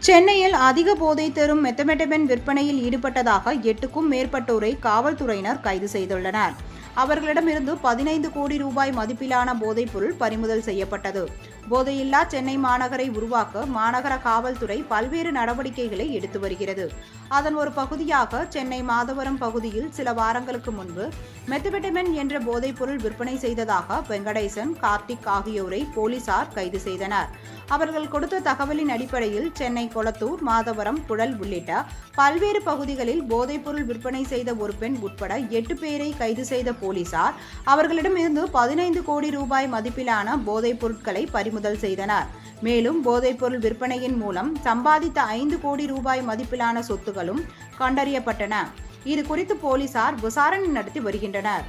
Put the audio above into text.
சென்னையில் அதிக போதை தரும் மெத்தமெட்டபென் விற்பனையில் ஈடுபட்டதாக 8க்கும் மேற்பட்டோரை காவல்துறையினர் கைது செய்துள்ளனர். அவர்களிடமிருந்து 15 கோடி ரூபாய் மதிப்பிலான போதைப்பொருள் பறிமுதல் செய்யப்பட்டது. போதையில்லா சென்னை மாநகரை உருவாக்க மாநகர காவல்துறை பல்வேறு நடவடிக்கைகளை எடுத்து வருகிறது. அதன் ஒரு பகுதியாக சென்னை மாதவரம் பகுதியில் சில வாரங்களுக்கு முன்பு மெத்தமெட்டபென் என்ற போதைப்பொருள் விற்பனை செய்ததாக வெங்கடேசன், கார்த்திக் ஆகியோரை போலீசார் கைது செய்தனர். அவர்கள் கொடுத்த தகவலின் அடிப்படையில் சென்னை கொளத்தூர், மாதவரம், புழல் உள்ளிட்ட பல்வேறு பகுதிகளில் போதைப்பொருள் விற்பனை செய்த ஒரு பெண் உட்பட 8 பேரை கைது செய்த போலீசார் அவர்களிடமிருந்து 15 கோடி ரூபாய் மதிப்பிலான போதைப் பொருட்களை பறிமுதல் செய்தனர். மேலும் போதைப்பொருள் விற்பனையின் மூலம் சம்பாதித்த 5 கோடி ரூபாய் மதிப்பிலான சொத்துகளும் கண்டறியப்பட்டன. இது குறித்து போலீசார் விசாரணை நடத்தி வருகின்றனர்.